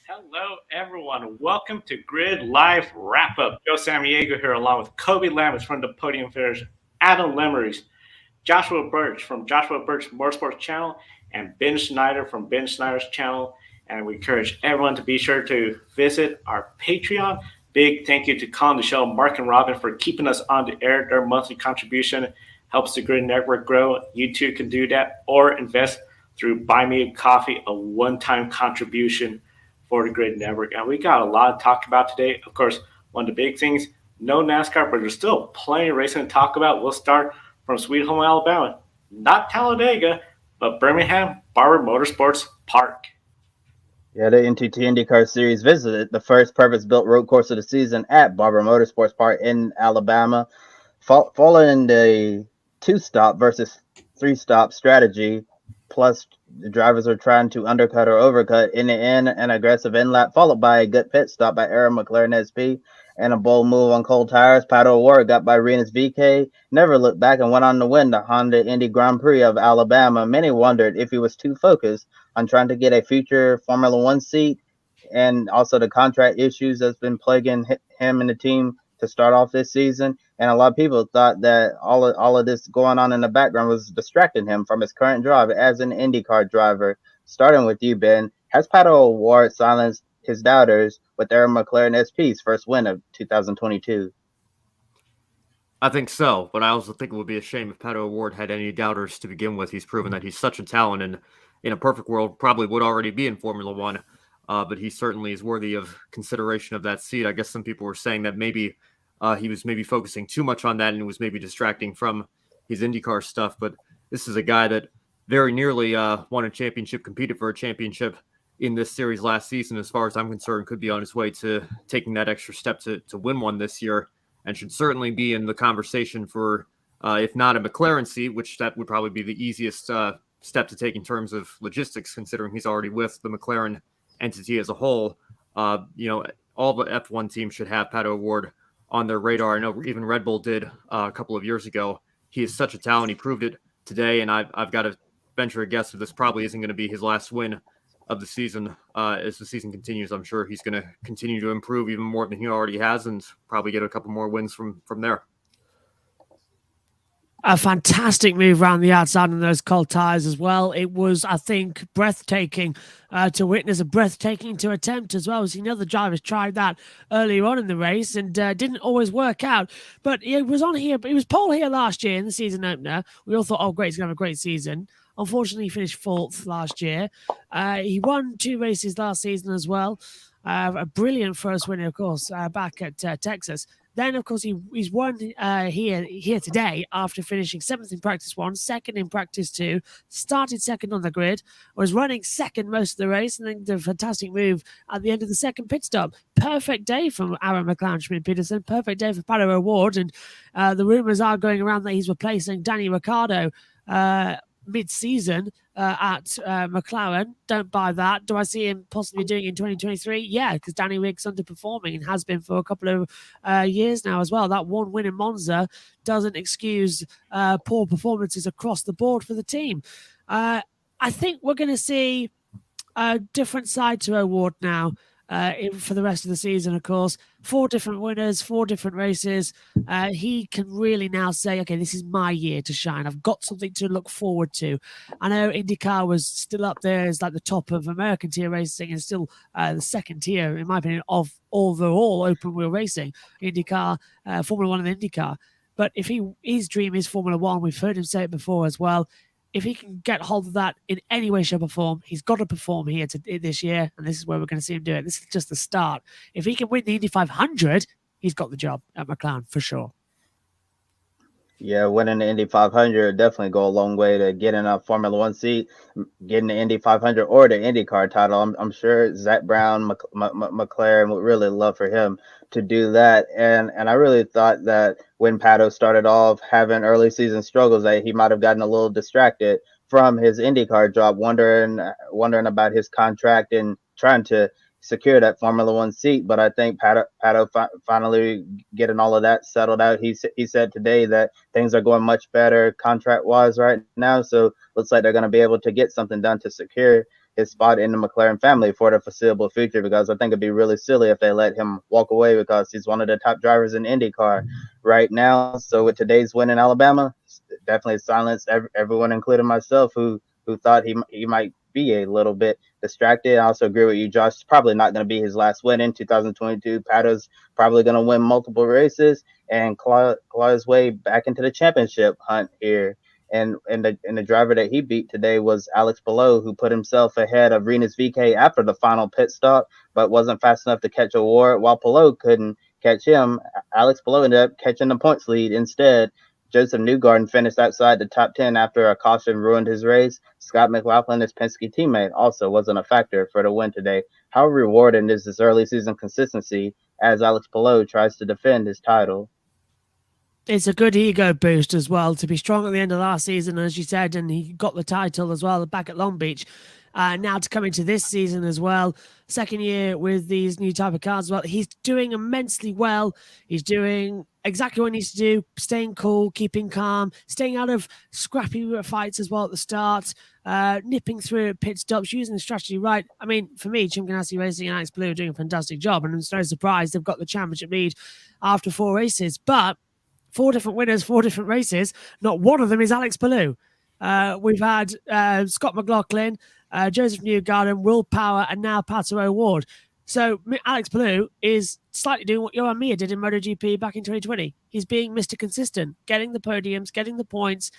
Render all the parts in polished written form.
Hello, everyone. Welcome to Grid Live Wrap Up. Joe Samaniego here, along with Kobe Lammers from the Podium Fairs, Adam Lemmeries, Joshua Birch from Joshua Birch Motorsports Channel, and Ben Schneider from Ben Schneider's channel. And we encourage everyone to be sure to visit our Patreon. Big thank you to Colin, the show, Mark, and Robin for keeping us on the air. Their monthly contribution helps the Grid Network grow. You too can do that or invest through Buy Me a Coffee, a one-time contribution for the Grid Network. And we got a lot to talk about today. Of course, one of the big things, no NASCAR, but there's still plenty of racing to talk about. We'll start from Sweet Home Alabama, not Talladega, but Birmingham Barber Motorsports Park. Yeah, the NTT INDYCAR Series visited the first purpose-built road course of the season at Barber Motorsports Park in Alabama, following the two-stop versus three-stop strategy. Plus, the drivers were trying to undercut or overcut. In the end, an aggressive in-lap followed by a good pit stop by Aaron McLaren SP and a bold move on cold tires. Pato O'Ward got by Renus VK, never looked back, and went on to win the Honda Indy Grand Prix of Alabama. Many wondered if he was too focused on trying to get a future Formula One seat, and also the contract issues that's been plaguing him and the team to start off this season. And a lot of people thought that all of this going on in the background was distracting him from his current job as an IndyCar driver. Starting with you, Ben, has Pato O'Ward silenced his doubters with Aaron McLaren SP's first win of 2022? I think so, but I also think it would be a shame if Pato O'Ward had any doubters to begin with. He's proven that he's such a talent, and in a perfect world, probably would already be in Formula One. But he certainly is worthy of consideration of that seat. I guess some people were saying that maybe he was maybe focusing too much on that and it was maybe distracting from his IndyCar stuff. But this is a guy that very nearly won a championship, competed for a championship in this series last season. As far as I'm concerned, could be on his way to taking that extra step to win one this year, and should certainly be in the conversation for, if not a McLaren seat, which that would probably be the easiest step to take in terms of logistics, considering he's already with the McLaren entity as a whole. All the F1 teams should have Pato O'Ward on their radar. I know even Red Bull did a couple of years ago. He is such a talent. He proved it today, and I've got to venture a guess that this probably isn't going to be his last win of the season. As the season continues, I'm sure he's going to continue to improve even more than he already has, and probably get a couple more wins from there. A fantastic move around the outside on those cold tires as well. It was, I think, breathtaking to witness, a breathtaking to attempt as well. As other drivers tried that earlier on in the race and didn't always work out. But it was on here. It was pole here last year in the season opener. We all thought, oh, great, he's going to have a great season. Unfortunately, he finished fourth last year. He won 2 races last season as well. A brilliant first win, of course, back at Texas. Then, of course, he's won here today after finishing 7th in practice 1, 2nd in practice 2, started 2nd on the grid, was running 2nd most of the race, and then the fantastic move at the end of the 2nd pit stop. Perfect day from Aaron McLaren Schmidt-Peterson, perfect day for Pato O'Ward, and the rumours are going around that he's replacing Danny Ricciardo mid-season at McLaren. Don't buy that. Do I see him possibly doing it in 2023? Yeah, because Danny Rick's underperforming and has been for a couple of years now as well. That one win in Monza doesn't excuse poor performances across the board for the team. I think we're going to see a different side to O'Ward now for the rest of the season, of course. 4 different winners, 4 different races. He can really now say, okay, this is my year to shine. I've got something to look forward to. I know IndyCar was still up there as like the top of American tier racing and still the 2nd tier, in my opinion, of overall open wheel racing. IndyCar, Formula One and IndyCar. But if his dream is Formula One, we've heard him say it before as well. If he can get hold of that in any way, shape, or form, he's got to perform here this year, and this is where we're going to see him do it. This is just the start. If he can win the Indy 500, he's got the job at McLaren for sure. Yeah, winning the Indy 500 definitely go a long way to getting a Formula One seat, getting the Indy 500 or the IndyCar title. I'm sure Zach Brown, McLaren would really love for him to do that. And I really thought that when Pato started off having early season struggles, that he might have gotten a little distracted from his IndyCar job, wondering about his contract and trying to secure that Formula One seat. But I think Pato finally getting all of that settled out. He said today that things are going much better contract wise right now. So looks like they're going to be able to get something done to secure his spot in the McLaren family for the foreseeable future, because I think it'd be really silly if they let him walk away, because he's one of the top drivers in IndyCar right now. So with today's win in Alabama, definitely silenced everyone, including myself, who thought he might be a little bit distracted. I also agree with you, Josh. It's probably not going to be his last win in 2022. Pato's probably going to win multiple races and claw his way back into the championship hunt here. And the driver that he beat today was Alex Palou, who put himself ahead of Rinus VeeKay after the final pit stop, but wasn't fast enough to catch O'Ward. While Palou couldn't catch him, Alex Palou ended up catching the points lead instead. Joseph Newgarden finished outside the top 10 after a caution ruined his race. Scott McLaughlin, his Penske teammate, also wasn't a factor for the win today. How rewarding is this early season consistency as Alex Palou tries to defend his title? It's a good ego boost as well to be strong at the end of last season, as you said, and he got the title as well back at Long Beach. Now to come into this season as well, second year with these new type of cars as well. He's doing immensely well. He's doing exactly what he needs to do, staying cool, keeping calm, staying out of scrappy fights as well at the start, nipping through at pit stops, using the strategy right. I mean, for me, Chip Ganassi Racing and Alex Palou are doing a fantastic job, and it's no surprise they've got the championship lead after 4 races. But 4 different winners, 4 different races. Not one of them is Alex Palou. We've had Scott McLaughlin, Joseph Newgarden, Will Power, and now Pato O'Ward. So Alex Palou is slightly doing what Johan Mir did in MotoGP back in 2020. He's being Mr. Consistent, getting the podiums, getting the points,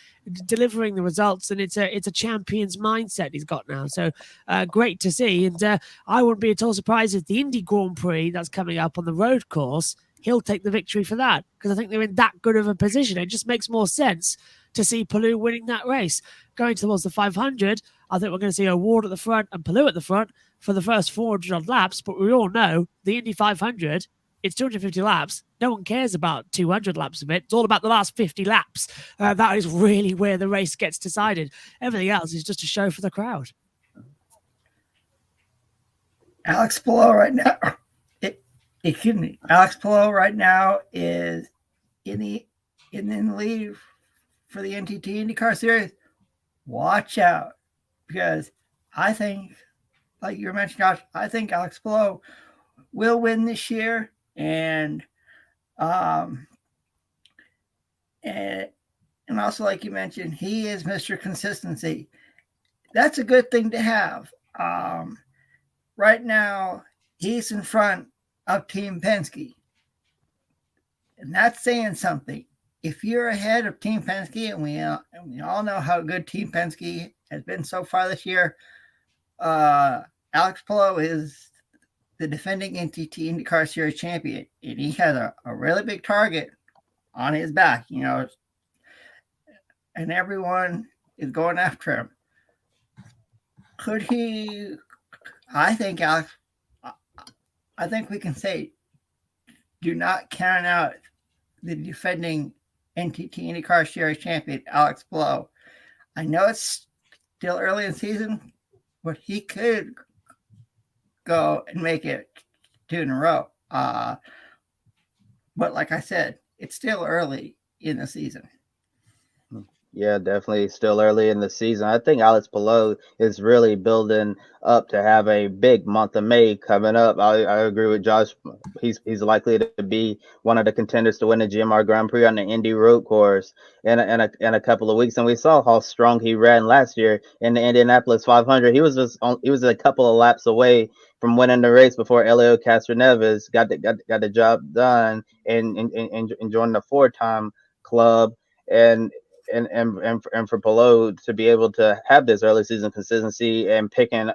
delivering the results, and it's a champion's mindset he's got now. So great to see. And I wouldn't be at all surprised if the Indy Grand Prix that's coming up on the road course, he'll take the victory for that, because I think they're in that good of a position. It just makes more sense to see Palou winning that race. Going towards the 500, I think we're going to see O'Ward at the front and Palou at the front for the first 400 odd laps. But we all know the Indy 500, it's 250 laps. No one cares about 200 laps of it. It's all about the last 50 laps. That is really where the race gets decided. Everything else is just a show for the crowd. Alex Palou right now, Alex Palou right now is in the lead for the NTT IndyCar Series. Watch out, because I think, like you mentioned, Josh, I think Alex Palou will win this year, and also, like you mentioned, he is Mr. Consistency. That's a good thing to have. Right now, he's in front of Team Penske, and that's saying something. If you're ahead of Team Penske, and we all know how good Team Penske has been so far this year, Alex Palou is the defending NTT IndyCar Series champion, and he has a really big target on his back, and everyone is going after him. Could he? I think we can say, do not count out the defending NTT IndyCar Series champion, Alex Palou. I know it's still early in the season, but he could go and make it 2 in a row. But like I said, it's still early in the season. Yeah, definitely still early in the season. I think Alex Palou is really building up to have a big month of May coming up. I agree with Josh. He's likely to be one of the contenders to win the GMR Grand Prix on the Indy road course in a couple of weeks. And we saw how strong he ran last year in the Indianapolis 500. He was a couple of laps away from winning the race before Elio Castroneves got the job done and joined the 4-time club. And for Palou to be able to have this early season consistency and picking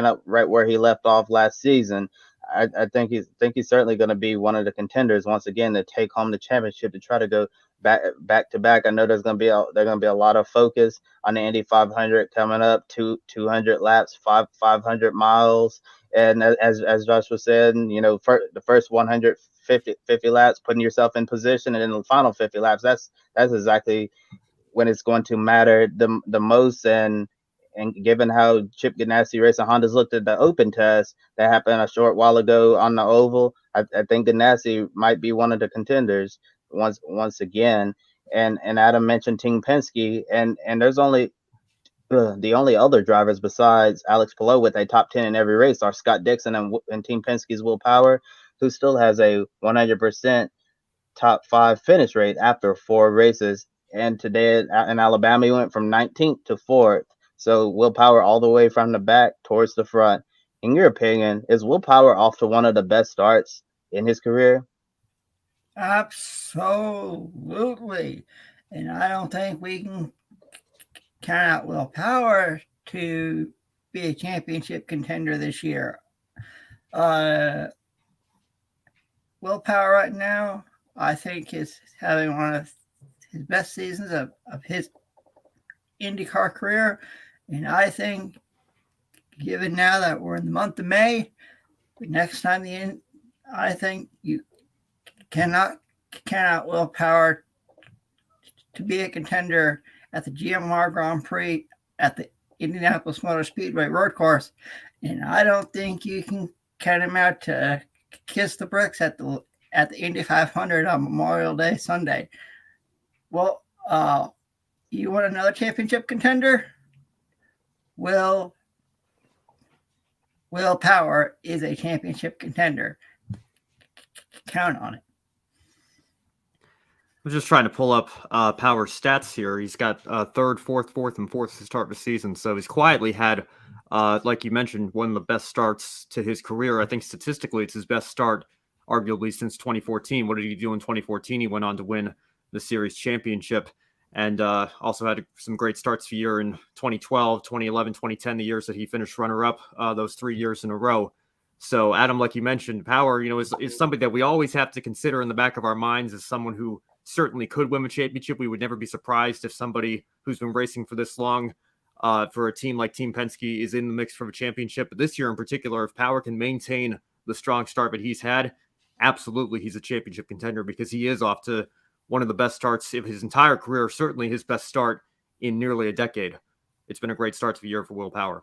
up right where he left off last season, I think he's certainly going to be one of the contenders once again to take home the championship, to try to go back to back. I know there's going to be a lot of focus on the Indy 500 coming up, 200 laps, 500 miles, and as Josh was saying, the first 150 laps, putting yourself in position, and then the final 50 laps, that's exactly when it's going to matter the most. And given how Chip Ganassi Racing Honda's looked at the open test that happened a short while ago on the oval, I think Ganassi might be one of the contenders once again. And Adam mentioned Team Penske, and there's only the only other drivers besides Alex Palou with a top 10 in every race are Scott Dixon and Team Penske's Will Power, who still has a 100% top 5 finish rate after 4 races. And today in Alabama, he went from 19th to 4th. So Will Power all the way from the back towards the front. In your opinion, is Will Power off to one of the best starts in his career? Absolutely. And I don't think we can count out Will Power to be a championship contender this year. Will Power right now, I think, is having one of his best seasons of his IndyCar career. And I think, given now that we're in the month of May, the next time I think you cannot count out Will Power to be a contender at the GMR Grand Prix at the Indianapolis Motor Speedway road course. And I don't think you can count him out to kiss the bricks at the Indy 500 on Memorial Day Sunday. Well, you want another championship contender? Will Power is a championship contender. Count on it. I'm just trying to pull up Power's stats here. He's got 3rd, 4th, and 4th to start the season. So he's quietly had, like you mentioned, one of the best starts to his career. I think statistically it's his best start, arguably, since 2014. What did he do in 2014? He went on to win the series championship, and also had some great starts for year in 2012, 2011, 2010, the years that he finished runner-up, those 3 years in a row. So Adam, like you mentioned, Power, is something that we always have to consider in the back of our minds as someone who certainly could win a championship. We would never be surprised if somebody who's been racing for this long for a team like Team Penske is in the mix for a championship. But this year in particular, if Power can maintain the strong start that he's had, absolutely he's a championship contender, because he is off to one of the best starts of his entire career, certainly his best start in nearly a decade. It's been a great start to the year for Will Power.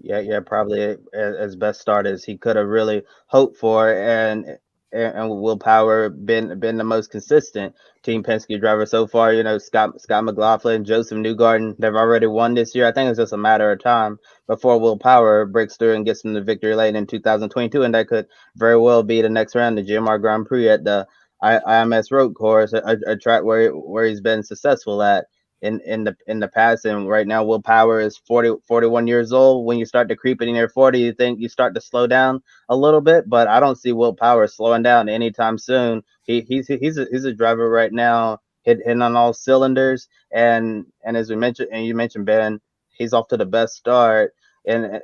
Yeah, probably as best start as he could have really hoped for, and Will Power been the most consistent Team Penske driver so far. Scott McLaughlin, Joseph Newgarden, they've already won this year. I think it's just a matter of time before Will Power breaks through and gets in the victory lane in 2022, and that could very well be the next round, the GMR Grand Prix at the IMS Road Course, a track where he's been successful at in the past. And right now Will Power is 41 years old. When you start to creep in near 40, you think you start to slow down a little bit, but I don't see Will Power slowing down anytime soon. He's a driver right now hitting on all cylinders, and as we mentioned, and you mentioned, Ben, he's off to the best start and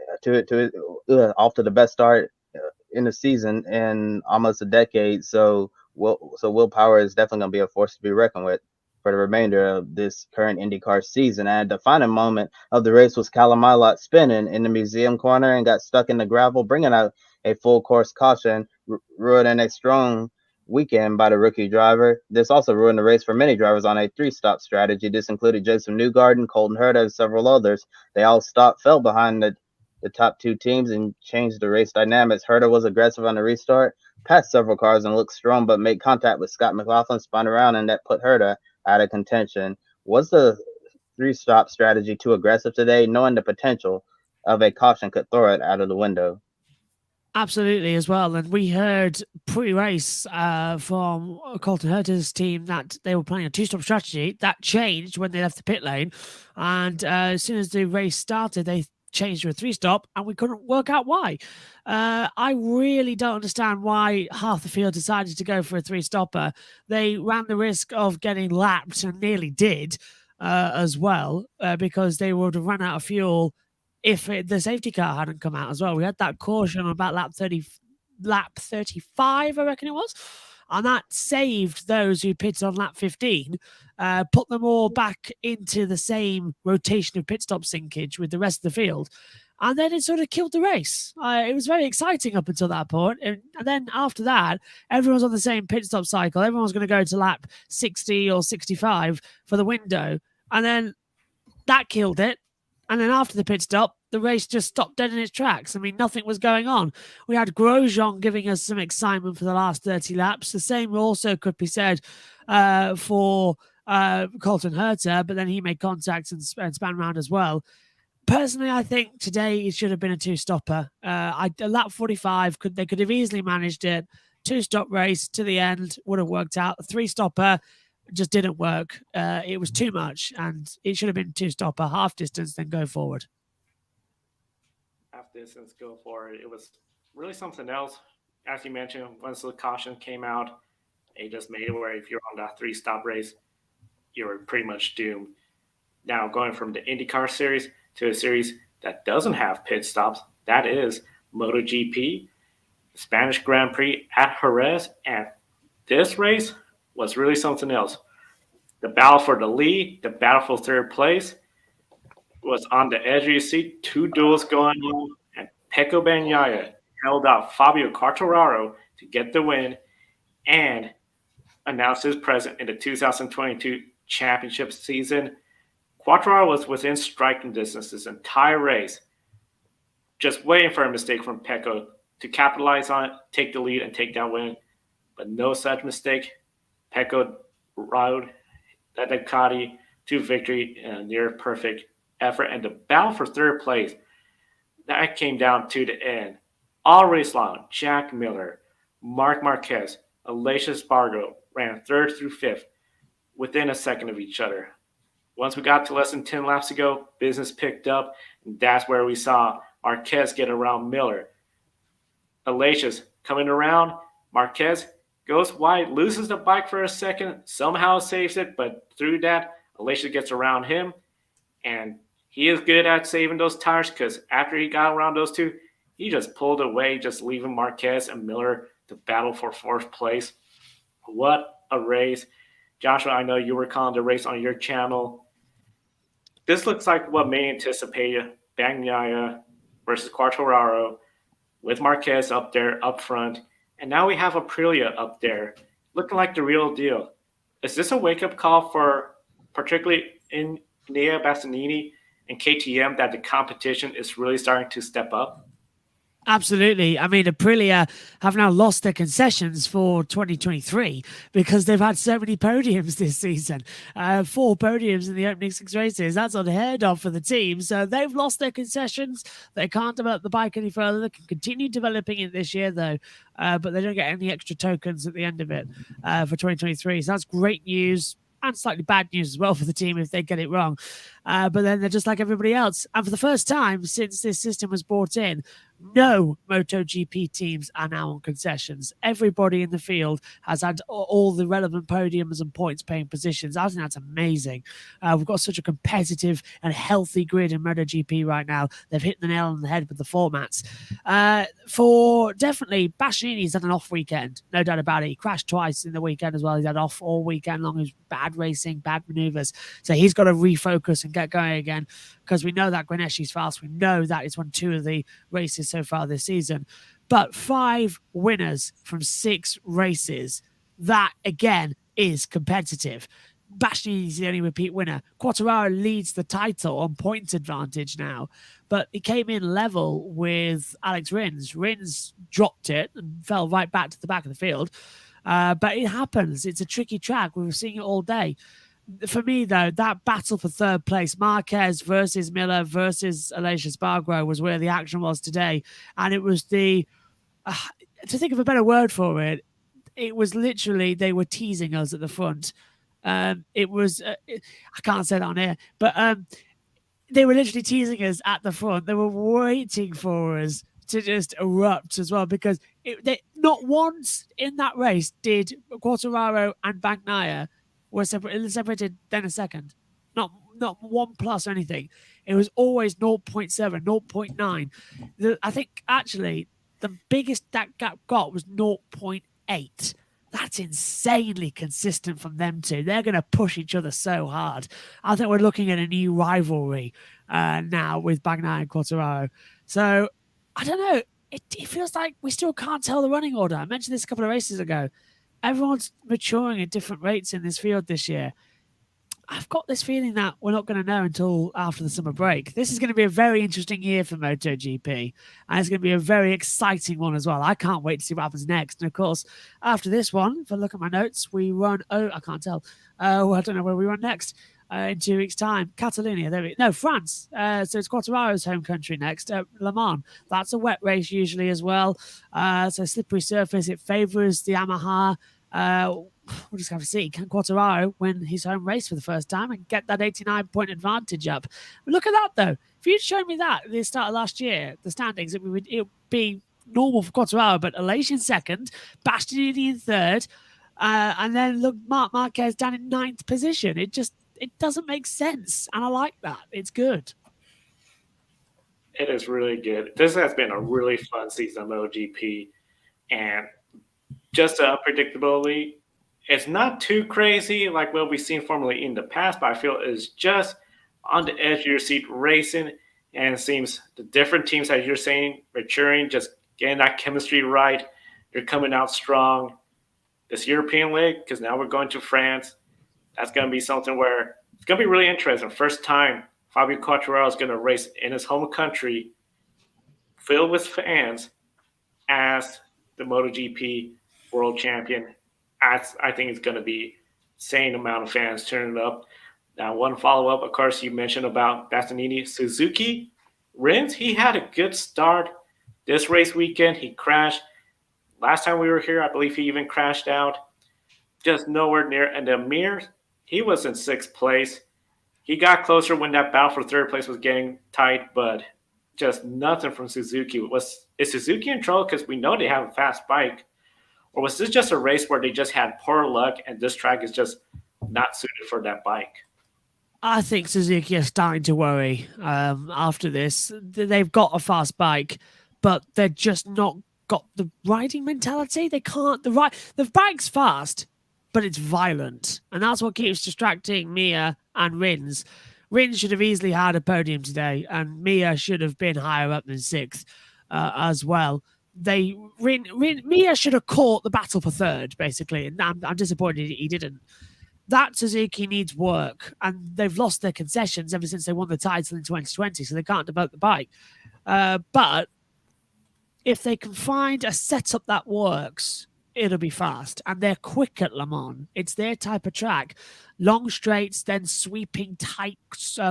off to the best start in the season in almost a decade. So Will Power is definitely going to be a force to be reckoned with for the remainder of this current IndyCar season. And the defining moment of the race was Callum Ilott spinning in the museum corner and got stuck in the gravel, bringing out a full course caution, ruining a strong weekend by the rookie driver. This also ruined the race for many drivers on a 3-stop strategy. This included Joseph Newgarden, Colton Herta, and several others. They all fell behind the top 2 teams and changed the race dynamics. Herta was aggressive on the restart, passed several cars and looked strong, but made contact with Scott McLaughlin, spun around, and that put Herta out of contention. Was the 3-stop strategy too aggressive today, knowing the potential of a caution could throw it out of the window? Absolutely, as well. And we heard pre-race from Colton Herta's team that they were playing a 2-stop strategy. That changed when they left the pit lane. And as soon as the race started, they changed to a 3-stop, and we couldn't work out why. I really don't understand why half the field decided to go for a 3-stopper. They ran the risk of getting lapped, and nearly did as well, because they would have run out of fuel if the safety car hadn't come out as well. We had that caution on about lap 35, I reckon it was. And that saved those who pitted on lap 15, put them all back into the same rotation of pit stop sinkage with the rest of the field. And then it sort of killed the race. It was very exciting up until that point. And then after that, everyone's on the same pit stop cycle. Everyone's going to go to lap 60 or 65 for the window. And then that killed it. And then after the pit stop, the race just stopped dead in its tracks. I mean, nothing was going on. We had Grosjean giving us some excitement for the last 30 laps. The same also could be said for Colton Herta, but then he made contact and span round as well. Personally, I think today it should have been a two-stopper. Lap 45, they could have easily managed it. Two-stop race to the end would have worked out. A three-stopper just didn't work. It was too much, and it should have been two-stopper, half distance, then go forward. Half distance, go forward. It was really something else. As you mentioned, once the caution came out, it just made it where if you're on that three-stop race, you were pretty much doomed. Now, going from the INDYCAR series to a series that doesn't have pit stops, that is MotoGP Spanish Grand Prix at Jerez, and this race was really something else. The battle for the lead, the battle for third place was on the edge of your seat. Two duels going on, and Pecco Bagnaia held out Fabio Quartararo to get the win and announced his presence in the 2022 championship season. Quartararo was within striking distance this entire race, just waiting for a mistake from Pecco to capitalize on it, take the lead, and take that win. But no such mistake. Pecco rode that Ducati to victory in a near perfect effort. And the battle for third place, that came down to the end. All race long, Jack Miller, Marc Marquez, Aleix Espargaro ran third through fifth within a second of each other. Once we got to less than 10 laps ago, business picked up, and that's where we saw Marquez get around Miller. Aleix coming around, Marquez goes wide, loses the bike for a second, somehow saves it, but through that, Aleix gets around him, and he is good at saving those tires because after he got around those two, he just pulled away, just leaving Marquez and Miller to battle for fourth place. What a race. Joshua, I know you were calling the race on your channel. This looks like what may anticipate Bagnaia versus Quartararo with Marquez up there, up front. And now we have Aprilia up there, looking like the real deal. Is this a wake-up call for particularly in Nia Bastianini and KTM that the competition is really starting to step up? Absolutely. I mean, Aprilia have now lost their concessions for 2023 because they've had so many podiums this season. 4 podiums in the opening 6 races. That's unheard of for the team. So they've lost their concessions. They can't develop the bike any further. They can continue developing it this year, though, but they don't get any extra tokens at the end of it for 2023. So that's great news. And slightly bad news as well for the team if they get it wrong. But then they're just like everybody else. And for the first time since this system was brought in, no MotoGP teams are now on concessions. Everybody in the field has had all the relevant podiums and points paying positions. I think that's amazing. We've got such a competitive and healthy grid in MotoGP right now. They've hit the nail on the head with the formats. For definitely, Bastianini's had an off weekend, no doubt about it. He crashed twice in the weekend as well. He's had off all weekend long. It was bad racing, bad maneuvers. So he's got to refocus and get going again because we know that Greneshi's fast. We know that it's won 2 of the races so far this season. But 5 winners from 6 races, that again is competitive. Bastianini is the only repeat winner. Quartararo leads the title on points advantage now, but he came in level with Alex Rins. Rins dropped it and fell right back to the back of the field. But it happens. It's a tricky track. We were seeing it all day. For me, though, that battle for third place, Marquez versus Miller versus Aleix Espargaro, was where the action was today. And it was to think of a better word for it, it was literally they were teasing us at the front. It was, I can't say that on air, but they were literally teasing us at the front. They were waiting for us to just erupt as well because they, not once in that race did Quartararo and Bagnaia were separated then a second. Not 1 plus or anything. It was always 0.7, 0.9. I think actually the biggest that gap got was 0.8. That's insanely consistent from them two. They're going to push each other so hard. I think we're looking at a new rivalry now with Bagnaia and Quartararo. So, I don't know. It feels like we still can't tell the running order. I mentioned this a couple of races ago. Everyone's maturing at different rates in this field this year. I've got this feeling that we're not going to know until after the summer break. This is going to be a very interesting year for MotoGP, and it's going to be a very exciting one as well. I can't wait to see what happens next. And of course, after this one, if I look at my notes, we run. Oh, I can't tell. I don't know where we run next. In 2 weeks' time, Catalonia. France. So it's Quartararo's home country next. Le Mans. That's a wet race usually as well. So slippery surface. It favours the Yamaha. We'll just have to see. Can Quartararo win his home race for the first time and get that 89-point advantage up? But look at that, though. If you'd shown me that at the start of last year, the standings, it would be normal for Quartararo, but Aleix in second, Bastianini in third, and then look, Marc Marquez down in 9th position. It doesn't make sense, and I like that. It's good. It is really good. This has been a really fun season of MotoGP, and just the unpredictability, it's not too crazy like what we've seen Formula E in the past, but I feel it's just on the edge of your seat racing, and it seems the different teams, as you're saying, maturing, just getting that chemistry right. They're coming out strong. This European League, because now we're going to France, that's going to be something where it's going to be really interesting. First time Fabio Quartararo is going to race in his home country, filled with fans, as the MotoGP world champion. I think it's going to be insane amount of fans turning up. Now, one follow-up, of course, you mentioned about Bastianini. Suzuki, Rins, he had a good start this race weekend. He crashed. Last time we were here, I believe he even crashed out. Just nowhere near. And then Mir, he was in 6th place. He got closer when that battle for 3rd place was getting tight, but just nothing from Suzuki. Is Suzuki in trouble because we know they have a fast bike? Or was this just a race where they just had poor luck and this track is just not suited for that bike? I think Suzuki are starting to worry after this. They've got a fast bike, but they're just not got the riding mentality. They can't. The bike's fast, but it's violent. And that's what keeps distracting Mir and Rins. Rins should have easily had a today, and Mir should have been higher up than 6th as well. Mir should have caught the battle for 3rd, basically, and I'm disappointed he didn't. That Suzuki needs work, and they've lost their concessions ever since they won the title in 2020, so they can't develop the bike. But if they can find a setup that works, it'll be fast. And they're quick at Le Mans. It's their type of track. Long straights, then sweeping tight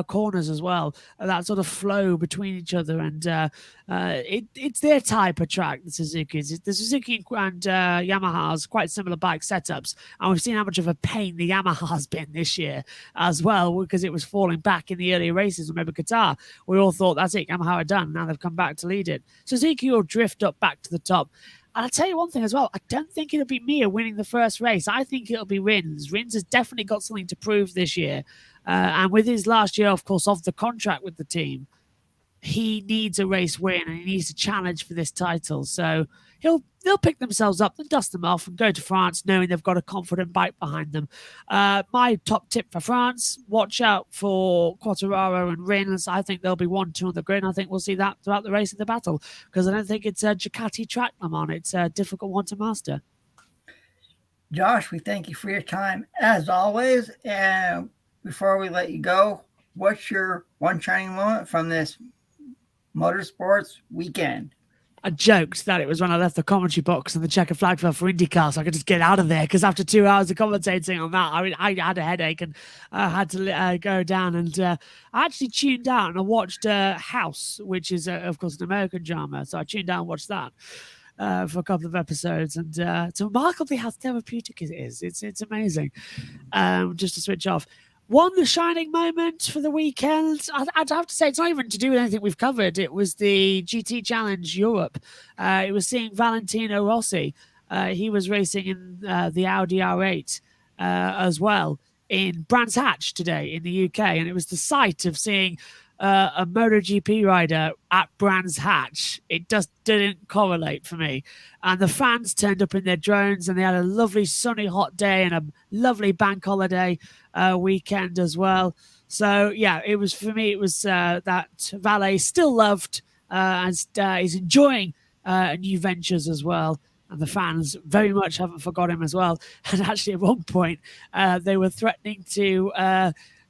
corners as well. That sort of flow between each other. And it's their type of track, the Suzuki's. The Suzuki and Yamaha's quite similar bike setups. And we've seen how much of a pain the Yamaha's been this year as well, because it was falling back in the earlier races. Remember Qatar? We all thought, that's it, Yamaha are done. Now they've come back to lead it. Suzuki will drift up back to the top. And I'll tell you one thing as well. I don't think it'll be Mir winning the first race. I think it'll be Rins. Rins has definitely got something to prove this year. And with his last year, of course, off the contract with the team, he needs a race win and he needs to challenge for this title. So they'll pick themselves up and dust them off and go to France knowing they've got a confident bike behind them. My top tip for France, watch out for Quartararo and Rins. I think they'll be 1-2 on the grid. I think we'll see that throughout the race of the battle, because I don't think it's a Ducati track I'm on. It's a difficult one to master. Josh, we thank you for your time as always. And before we let you go, what's your one shining moment from this motorsports weekend? I joked that it was when I left the commentary box and the checkered flag fell for INDYCAR, so I could just get out of there, because after 2 hours of commentating on that, I mean, I had a headache and I had to go down, and I actually tuned out and I watched House, which is, of course, an American drama. So I tuned out and watched that for a couple of episodes, and it's remarkably how therapeutic it is. It's amazing just to switch off. One shining moment for the weekend, I'd have to say it's not even to do with anything we've covered. It was the GT Challenge Europe. It was seeing Valentino Rossi. He was racing in the Audi R8 as well in Brands Hatch today in the UK. And it was the sight of seeing a MotoGP rider at Brands Hatch. It just didn't correlate for me. And the fans turned up in their drones, and they had a lovely sunny hot day and a lovely bank holiday weekend as well. So yeah, it was, for me, it was that Valet still loved and he's enjoying new ventures as well. And the fans very much haven't forgot him as well. And actually, at one point, they were threatening to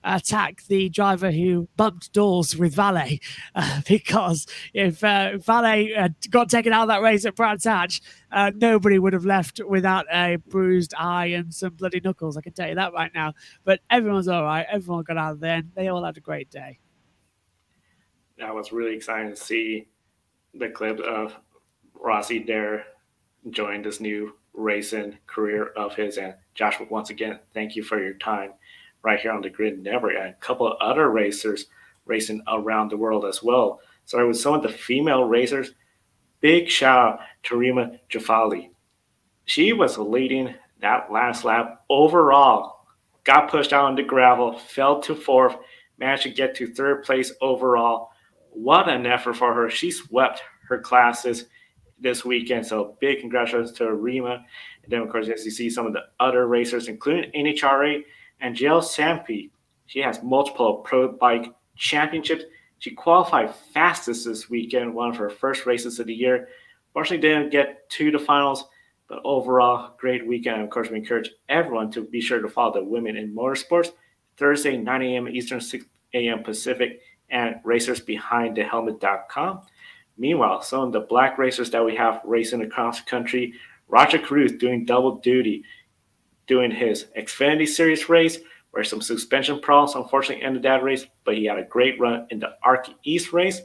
attack the driver who bumped doors with Valet, because if Valet got taken out of that race at Brands Hatch, nobody would have left without a bruised eye and some bloody knuckles. I can tell you that right now. But everyone's all right. Everyone got out of there, and they all had a great day. That was really exciting to see the clip of Rossi there enjoying this new racing career of his. And Joshua, once again, thank you for your time right here on the Grid Network, and a couple of other racers racing around the world as well. So with some of the female racers, big shout out to Rima Jafali. She was leading that last lap overall, got pushed out on the gravel, fell to fourth, managed to get to third place overall. What an effort for her. She swept her classes this weekend. So big congratulations to Rima. And then, of course, as you see some of the other racers, including NHRA and Jill Sampe. She has multiple pro bike championships. She qualified fastest this weekend, one of her first races of the year. Fortunately, didn't get to the finals, but overall, great weekend. And of course, we encourage everyone to be sure to follow the Women in Motorsports Thursday, 9 a.m. Eastern, 6 a.m. Pacific, and racersbehindthehelmet.com. Meanwhile, some of the black racers that we have racing across the country, Roger Caruth doing double duty, doing his Xfinity Series race, where some suspension problems unfortunately ended that race, but he had a great run in the ARC East race.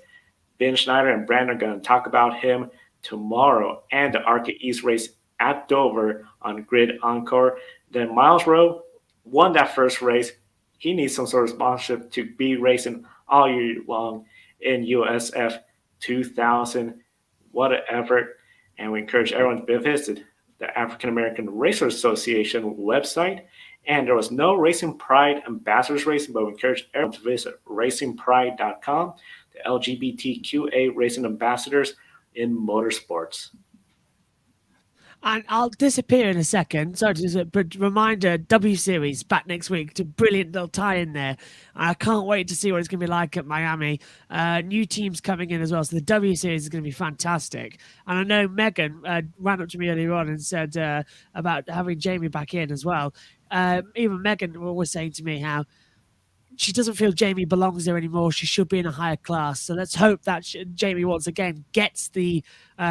Ben Schneider and Brandon are going to talk about him tomorrow and the ARC East race at Dover on Grid Encore. Then Miles Rowe won that first race. He needs some sort of sponsorship to be racing all year long in USF 2000. What an effort. And we encourage everyone to visit the African American Racers Association website. And there was no Racing Pride Ambassadors Racing, but we encourage everyone to visit racingpride.com, the LGBTQA racing ambassadors in motorsports. And I'll disappear in a second. Sorry to disappear, but reminder, W Series back next week. It's a brilliant little tie in there. I can't wait to see what it's going to be like at Miami. New teams coming in as well. So the W Series is going to be fantastic. And I know Megan ran up to me earlier on and said about having Jamie back in as well. Even Megan was saying to me how she doesn't feel Jamie belongs there anymore. She should be in a higher class. So let's hope that Jamie once again gets the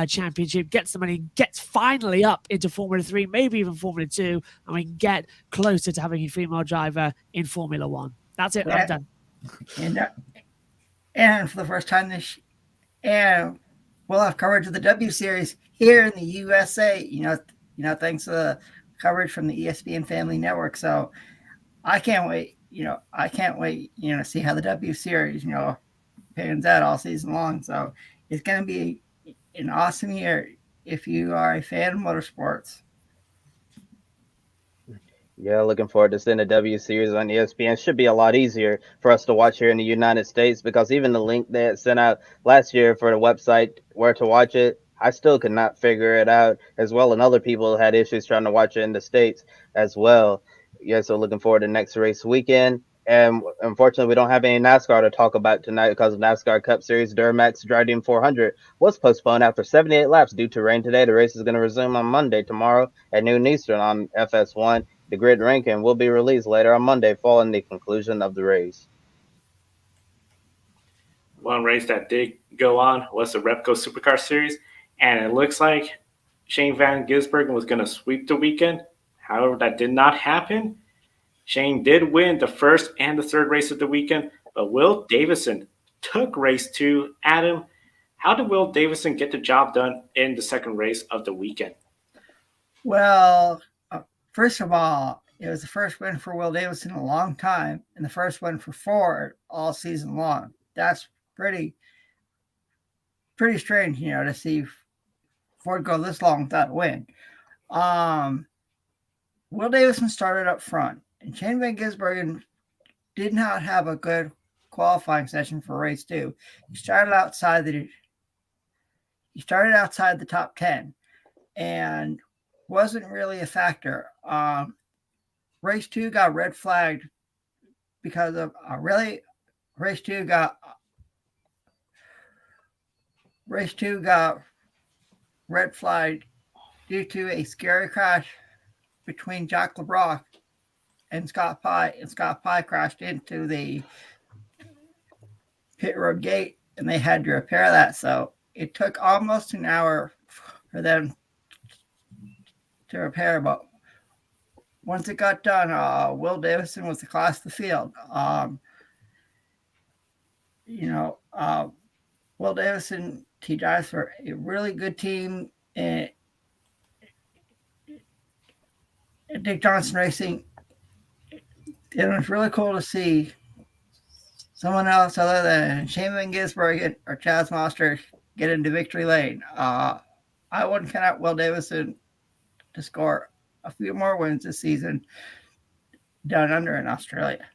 championship, gets the money, gets finally up into Formula 3, maybe even Formula 2, and we can get closer to having a female driver in Formula 1. That's it. I'm done. And for the first time and we'll have coverage of the W Series here in the USA. Thanks to the coverage from the ESPN Family Network. So I can't wait. I can't wait, to see how the W Series, pans out all season long. So it's going to be an awesome year if you are a fan of motorsports. Yeah, looking forward to seeing the W Series on ESPN. Should be a lot easier for us to watch here in the United States, because even the link they had sent out last year for the website where to watch it, I still could not figure it out as well. And other people had issues trying to watch it in the States as well. Yeah, so looking forward to next race weekend. And unfortunately, we don't have any NASCAR to talk about tonight because of NASCAR Cup Series Duramax Drydene 400 was postponed after 78 laps due to rain today. The race is going to resume on Monday, tomorrow at noon Eastern on FS1. The grid ranking will be released later on Monday following the conclusion of the race. One race that did go on was the Repco Supercar Series, and it looks like Shane Van Gisbergen was going to sweep the weekend. However, that did not happen. Shane did win the first and the third race of the weekend, but Will Davison took race 2. Adam, how did Will Davison get the job done in the second race of the weekend? Well, first of all, it was the first win for Will Davison in a long time, and the first win for Ford all season long. That's pretty strange, to see Ford go this long without a win. Will Davison started up front, and Shane Van Gisbergen did not have a good qualifying session for race 2. He started outside the top 10 and wasn't really a factor. Race 2 got red flagged because of race 2 got red flagged due to a scary crash between Jack LeBrock and Scott Pye, and Scott Pye crashed into the pit road gate, and they had to repair that. So it took almost an hour for them to repair, but once it got done, Will Davison was the class of the field. Will Davison, he drives for a really good team, and Dick Johnson Racing. It was really cool to see someone else other than Shane Van Gisbergen or Chaz Monster get into victory lane. I wouldn't count out Will Davison to score a few more wins this season down under in Australia.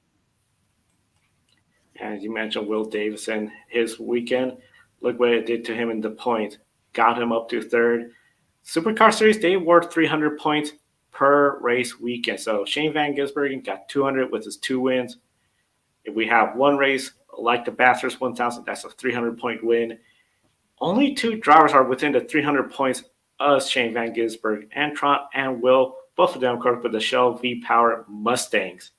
As you mentioned, Will Davison, his weekend, look what it did to him in the point. Got him up to third. Supercar Series, they award 300 points per race weekend. So Shane Van Gisbergen got 200 with his 2 wins. If we have one race like the Bathurst 1000, that's a 300-point win. Only 2 drivers are within the 300 points of Shane Van Gisbergen, and Trent and Will, both of them, of course, with the Shell V-Power Mustangs.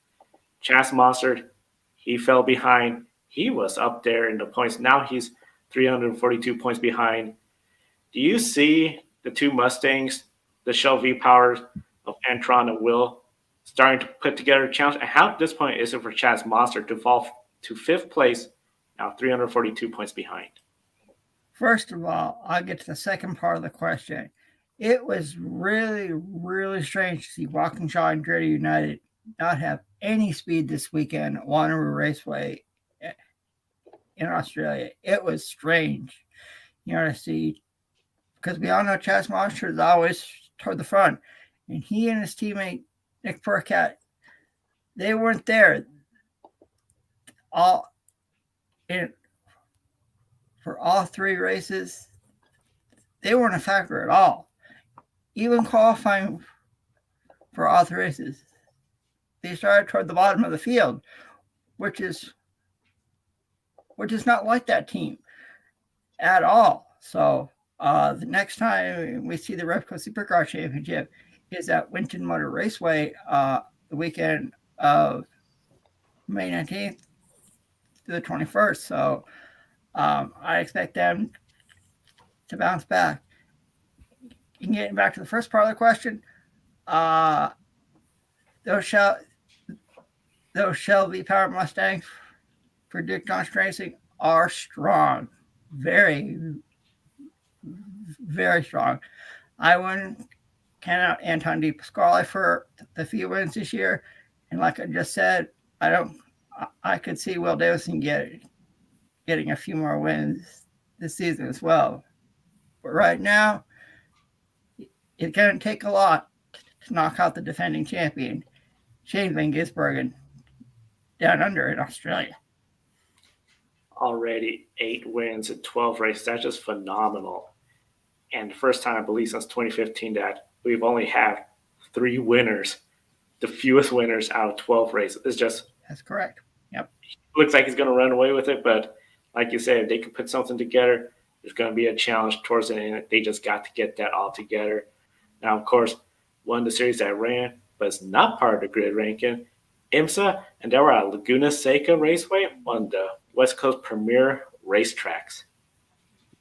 Chas Mostert, he fell behind. He was up there in the points. Now he's 342 points behind. Do you see the 2 Mustangs, the Shell V-Powers of Antron and Will, starting to put together a challenge? And how at this point is it for Chas Mostert to fall to 5th place, now 342 points behind? First of all, I'll get to the second part of the question. It was really, really strange to see Walkinshaw and Grady United not have any speed this weekend at Wanneroo Raceway in Australia. It was strange, to see, because we all know Chas Mostert is always toward the front, and he and his teammate Nick Percat, they weren't there for all 3 races. They weren't a factor at all, even qualifying for all 3 races. They started toward the bottom of the field, which is not like that team at all. So the next time we see the Repco Supercar Championship is at Winton Motor Raceway the weekend of May 19th to the 21st. So I expect them to bounce back. And getting back to the first part of the question, those Shell V-Power Mustangs for Dick Johnson Racing are strong. Very, very strong. I wouldn't count out Anton De Pasquale for the few wins this year. And like I just said, I could see Will Davison getting a few more wins this season as well. But right now, it's going to take a lot to knock out the defending champion, Shane Van Gisbergen, down under in Australia. Already 8 wins in 12 races. That's just phenomenal. And the first time, I believe, since 2015 that we've only had 3 winners, the fewest winners out of 12 races. That's correct. Yep. Looks like he's going to run away with it, but like you said, if they can put something together, there's going to be a challenge towards it, and they just got to get that all together. Now, of course, one of the series that ran, but it's not part of the grid ranking, IMSA, and they were at Laguna Seca Raceway, one of the West Coast premier racetracks.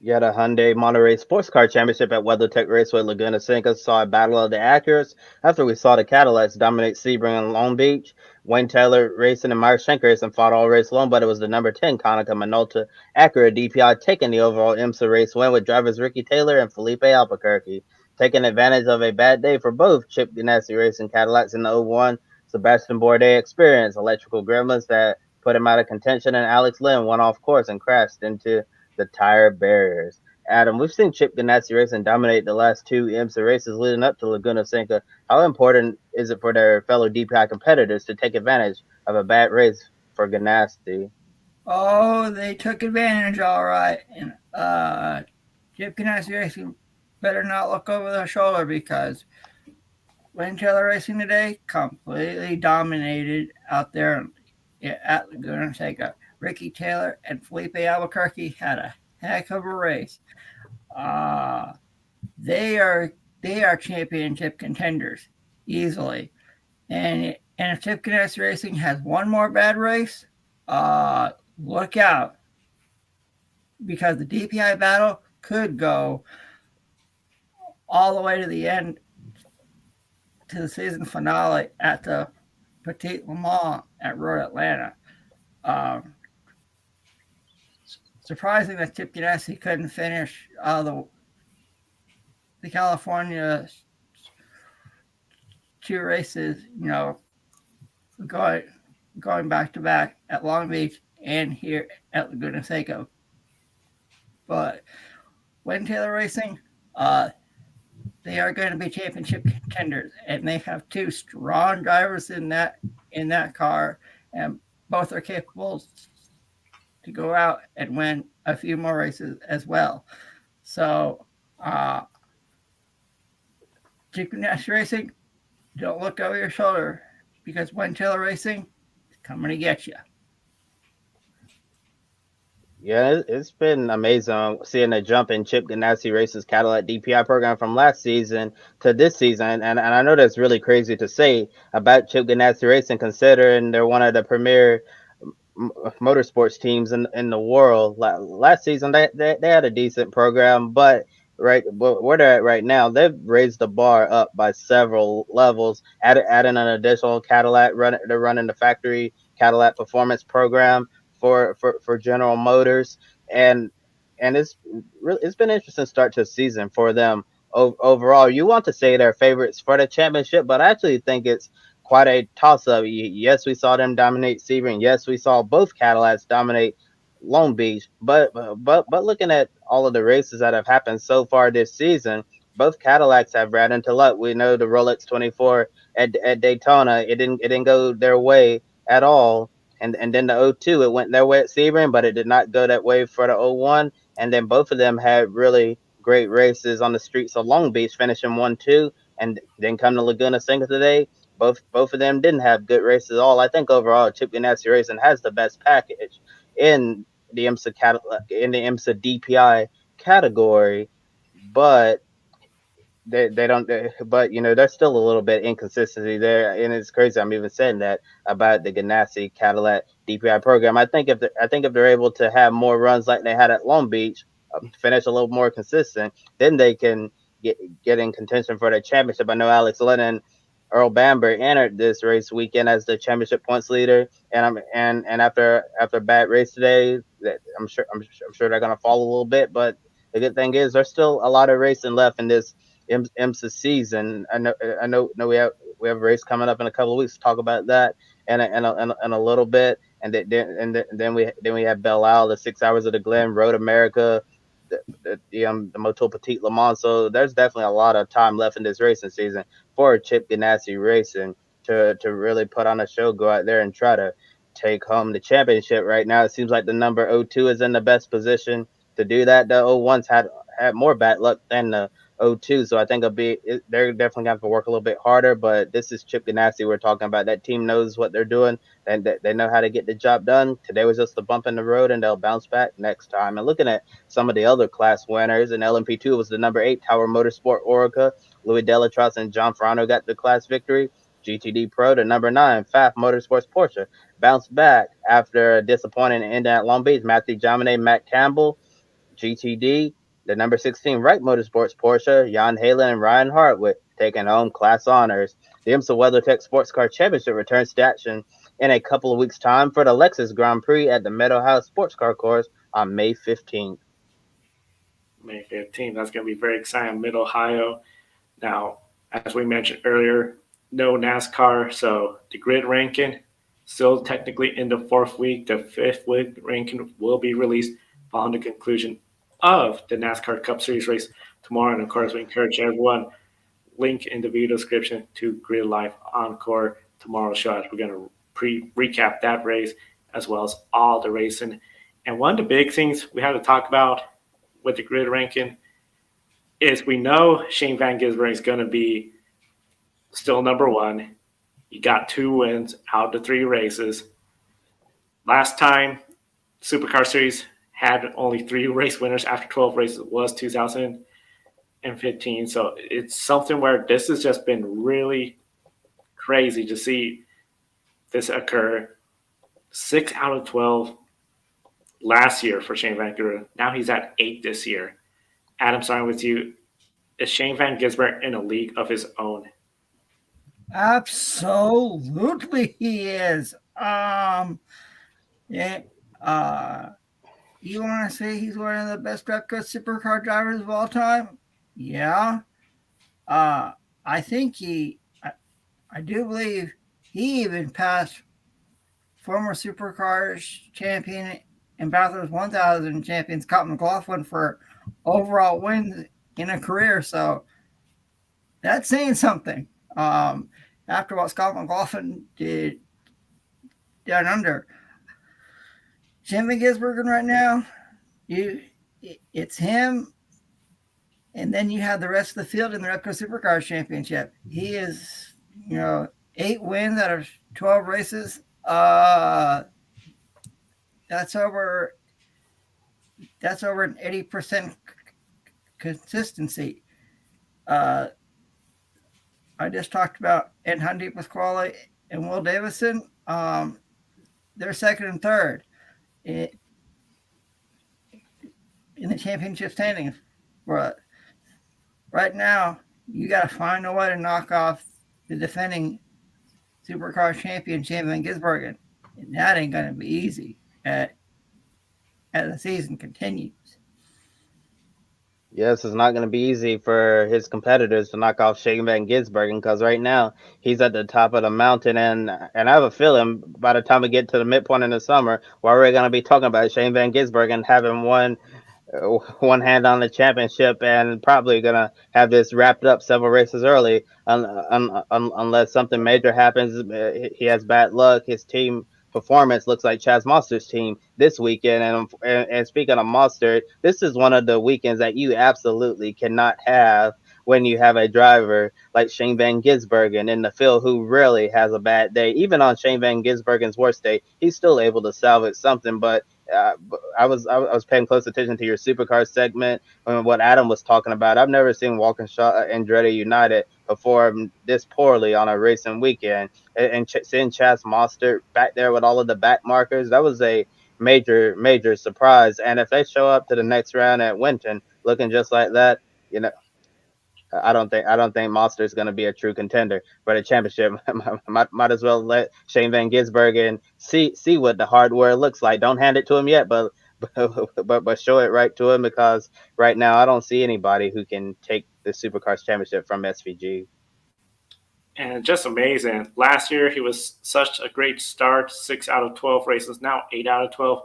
Yeah, the Hyundai Monterey Sports Car Championship at WeatherTech Raceway Laguna Seca saw a battle of the Acuras after we saw the Cadillacs dominate Sebring and Long Beach. Wayne Taylor Racing and Myers Schenker Racing fought all race long, but it was the number 10 Konica Minolta Acura DPI taking the overall IMSA race win with drivers Ricky Taylor and Felipe Albuquerque. Taking advantage of a bad day for both Chip Ganassi Racing Cadillacs in the 01 Sebastian Bourdais Experience electrical gremlins that put him out of contention, and Alex Lynn went off course and crashed into the tire barriers. Adam, we've seen Chip Ganassi Racing dominate the last 2 IMSA races leading up to Laguna Seca. How important is it for their fellow DPI competitors to take advantage of a bad race for Ganassi? Oh, they took advantage, all right. And Chip Ganassi Racing better not look over their shoulder, because Wayne Taylor Racing today completely dominated out there at Laguna Seca. Ricky Taylor and Felipe Albuquerque had a heck of a race. They they are championship contenders easily. And if Chip Ganassi Racing has one more bad race, look out, because the DPI battle could go all the way to the end, to the season finale at the Petit Le Mans at Road Atlanta. Surprising that Chip Ganassi couldn't finish the California 2 races, going back to back at Long Beach and here at Laguna Seca. But Wayne Taylor Racing, they are going to be championship contenders, and they have 2 strong drivers in that car, and both are capable to go out and win a few more races as well. So, Chip Ganassi Racing, don't look over your shoulder, because Wayne Taylor Racing is coming to get you. Yeah, it's been amazing seeing the jump in Chip Ganassi Race's Cadillac DPI program from last season to this season. And I know that's really crazy to say about Chip Ganassi Racing, considering they're one of the premier motorsports teams in the world. Last season, they had a decent program, but where they're at right now, they've raised the bar up by several levels, adding an additional Cadillac. They're running the factory Cadillac performance program for General Motors, and it's been an interesting start to the season for them overall. You want to say they're favorites for the championship, but I actually think it's quite a toss-up. Yes, we saw them dominate Sebring. Yes, we saw both Cadillacs dominate Long Beach. But looking at all of the races that have happened so far this season, both Cadillacs have ran into luck. We know the Rolex 24 at Daytona, it didn't go their way at all. And then the 02, it went their way at Sebring, but it did not go that way for the 01. And then both of them had really great races on the streets of Long Beach, finishing 1-2, and then come to Laguna Seca today. Both of them didn't have good races at all. I think overall, Chip Ganassi Racing has the best package in the IMSA DPI category, but they don't. But there's still a little bit inconsistency there, and it's crazy. I'm even saying that about the Ganassi Cadillac DPI program. I think if they're able to have more runs like they had at Long Beach, finish a little more consistent, then they can get in contention for the championship. I know Alex Lennon, Earl Bamber entered this race weekend as the championship points leader, and after a bad race today, I'm sure they're going to fall a little bit. But the good thing is there's still a lot of racing left in this IMSA season. I know we have a race coming up in a couple of weeks to talk about that in a little bit, and then we have Belle Isle, the 6 Hours of the Glen, Road America, the Moto Petit Le Mans. So there's definitely a lot of time left in this racing season for Chip Ganassi Racing to really put on a show, go out there and try to take home the championship. Right now, it seems like the number 02 is in the best position to do that. The 01's had more bad luck than the 02, so I think they're definitely going to have to work a little bit harder. But this is Chip Ganassi we're talking about. That team knows what they're doing, and they know how to get the job done. Today was just a bump in the road, and they'll bounce back next time. And looking at some of the other class winners, in LMP2 was the number 8 Tower Motorsport Orica. Louis Delatros and John Ferrano got the class victory. GTD Pro, the number 9 Pfaff Motorsports Porsche, bounced back after a disappointing ending at Long Beach. Matthew Jaminet, Matt Campbell, GTD. The number 16 Wright Motorsports Porsche, Jan Halen and Ryan Hartwick taking home class honors. The IMSA WeatherTech Sports Car Championship returns to action in a couple of weeks' time for the Lexus Grand Prix at the Mid-Ohio Sports Car Course on May 15th. May 15th. That's going to be very exciting. Mid-Ohio. Now, as we mentioned earlier, no NASCAR, so the grid ranking still technically in the 4th week. The 5th week ranking will be released following the conclusion of the NASCAR Cup Series race tomorrow. And of course, we encourage everyone, link in the video description to Grid Live Encore tomorrow's show, as we're going to recap that race as well as all the racing. And one of the big things we have to talk about with the grid ranking is we know Shane Van Gisbergen is going to be still number 1. He got 2 wins out of the 3 races. Last time Supercar Series had only 3 race winners after 12 races was 2000 and 15. So it's something where this has just been really crazy to see this occur. 6 out of 12 last year for Shane Van Gisbergen. Now he's at 8 this year. Adam, starting with you. Is Shane Van Gisbergen in a league of his own? Absolutely, he is. Yeah. You want to say he's one of the best Pecco supercar drivers of all time? Yeah. I think I do believe he even passed former supercars champion and Bathurst 1000 champion Scott McLaughlin for overall wins in a career. So that's saying something. After what Scott McLaughlin did down under, Shane Van Gisbergen right now, it's him, and then you have the rest of the field in the Pecco Supercars Championship. He is, 8 wins out of 12 races. That's over an 80% consistency. I just talked about Ed Hundy, Pasquale, and Will Davison. They're second and third in the championship standings. But right now, you got to find a way to knock off the defending Supercar champion, Shane Van Gisbergen. And that ain't going to be easy as the season continues. Yes, it's not going to be easy for his competitors to knock off Shane Van Gisbergen because right now he's at the top of the mountain, and I have a feeling by the time we get to the midpoint in the summer, where we're going to be talking about Shane Van Gisbergen having one hand on the championship and probably going to have this wrapped up several races early, unless something major happens. He has bad luck. His team performance looks like Chaz Moster's team this weekend. And speaking of Mostert, this is one of the weekends that you absolutely cannot have when you have a driver like Shane Van Gisbergen in the field who really has a bad day. Even on Shane Van Gisbergen's worst day, he's still able to salvage something. But I was paying close attention to your supercar segment and what Adam was talking about. I've never seen Walkinshaw and Andretti United perform this poorly on a racing weekend. And seeing Chaz Mostert back there with all of the back markers, that was a major surprise. And if they show up to the next round at Winton looking just like that, I don't think Mostert's going to be a true contender for the championship. might as well let Shane Van Gisbergen see what the hardware looks like. Don't hand it to him yet, but show it right to him, because right now I don't see anybody who can take the Supercars championship from SVG. And just amazing. Last year he was such a great start. 6 out of 12 races. Now 8 out of 12.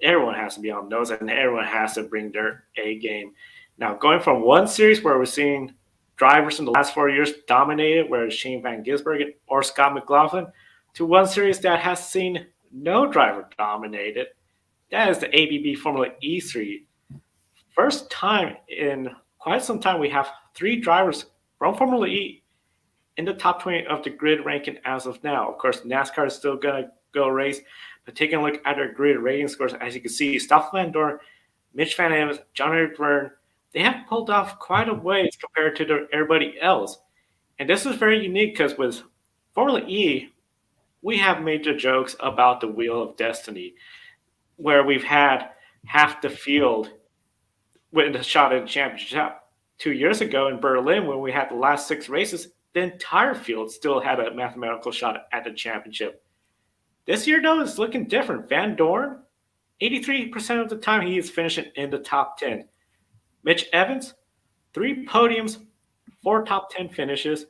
Everyone has to be on those, and everyone has to bring their A game. Now, going from one series where we're seeing drivers in the last 4 years dominated, where it's Shane Van Gisbergen or Scott McLaughlin, to one series that has seen no driver dominated, that is the ABB Formula E Series. First time in quite some time we have 3 drivers from Formula E in the top 20 of the grid ranking as of now. Of course, NASCAR is still going to go race, but taking a look at their grid rating scores, as you can see, Stoffel Van Dorn, Mitch Van Evans, John Eric Verne, they have pulled off quite a ways compared to everybody else. And this is very unique because with Formula E, we have major jokes about the Wheel of Destiny, where we've had half the field with a shot at the championship. 2 years ago in Berlin, when we had the last 6 races, the entire field still had a mathematical shot at the championship. This year, though, is looking different. Van Dorn, 83% of the time he is finishing in the top 10. Mitch Evans, 3 podiums, 4 top 10 finishes,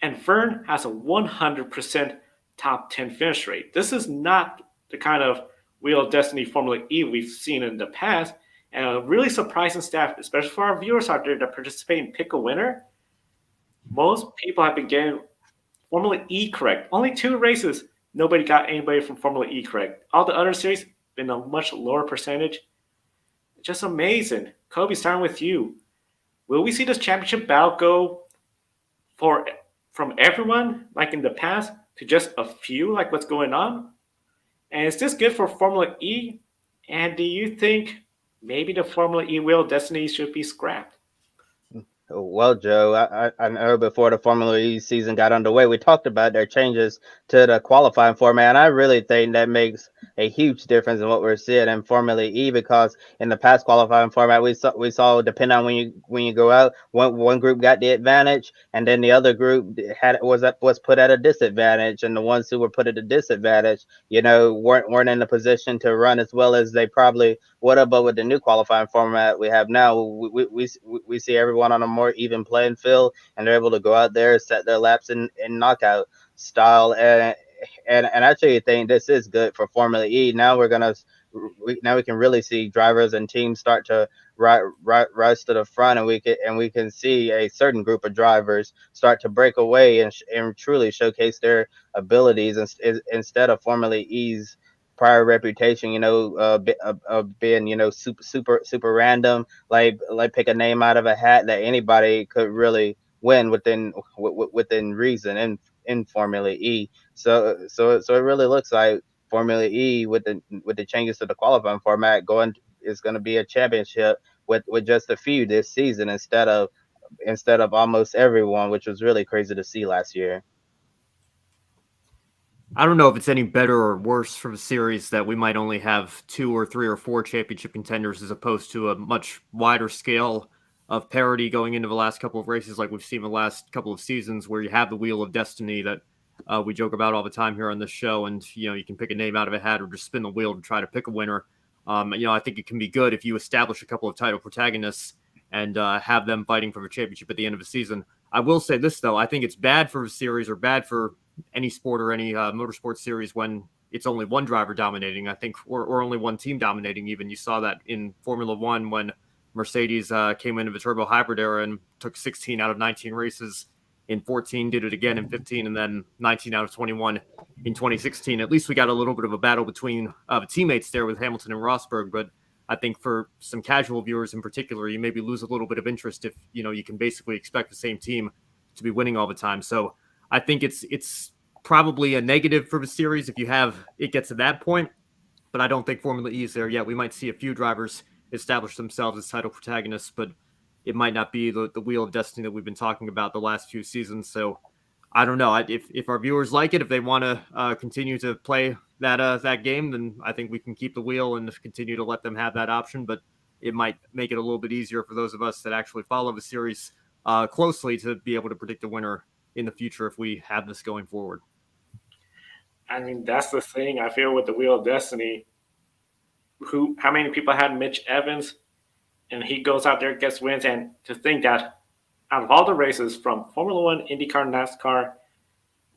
and Verne has a 100% top 10 finish rate. This is not the kind of Wheel of Destiny Formula E we've seen in the past, and a really surprising stat, especially for our viewers out there that participate in Pick a Winner. Most people have been getting Formula E correct. Only 2 races, nobody got anybody from Formula E correct. All the other series been a much lower percentage. Just amazing. Kobe, starting with you. Will we see this championship battle go from everyone, like in the past, to just a few, like what's going on? And is this good for Formula E? And do you think maybe the Formula E Wheel of Destiny should be scrapped? Well, Joe, I know before the Formula E season got underway, we talked about their changes to the qualifying format, and I really think that makes a huge difference in what we're seeing in Formula E, because in the past qualifying format we saw depending on when you go out, one group got the advantage, and then the other group was put at a disadvantage, and the ones who were put at a disadvantage, weren't in a position to run as well as they probably would have. But with the new qualifying format we have now, we see everyone on a more even playing field, and they're able to go out there, set their laps in knockout style, and actually I think this is good for Formula E. Now we can really see drivers and teams start to rise to the front, and we can see a certain group of drivers start to break away and truly showcase their abilities, instead of Formula E's prior reputation, being super random, like pick a name out of a hat that anybody could really win within reason in Formula E. So it really looks like Formula E with the changes to the qualifying format is going to be a championship with just a few this season, instead of almost everyone, which was really crazy to see last year. I don't know if it's any better or worse from a series that we might only have 2 or 3 or 4 championship contenders, as opposed to a much wider scale of parity going into the last couple of races, like we've seen the last couple of seasons, where you have the Wheel of Destiny that we joke about all the time here on this show, and you can pick a name out of a hat or just spin the wheel to try to pick a winner. I think it can be good if you establish a couple of title protagonists and have them fighting for the championship at the end of the season. I will say this, though. I think it's bad for a series, or bad for any sport or any motorsport series, when it's only one driver dominating, I think, or only one team dominating. Even you saw that in Formula One when Mercedes came into the turbo hybrid era and took 16 out of 19 races in 14, did it again in 15, and then 19 out of 21 in 2016. At least we got a little bit of a battle between the teammates there with Hamilton and Rosberg. But I think for some casual viewers in particular, you maybe lose a little bit of interest if you can basically expect the same team to be winning all the time. So I think it's probably a negative for the series if it gets to that point, but I don't think Formula E is there yet. We might see a few drivers establish themselves as title protagonists, but it might not be the Wheel of Destiny that we've been talking about the last few seasons. So I don't know. If our viewers like it, if they want to continue to play that game, then I think we can keep the wheel and continue to let them have that option. But it might make it a little bit easier for those of us that actually follow the series closely to be able to predict a winner in the future if we have this going forward. I mean, that's the thing. I feel with the Wheel of Destiny, how many people had Mitch Evans, and he goes out there, gets wins, and to think that out of all the races from Formula One, IndyCar, NASCAR,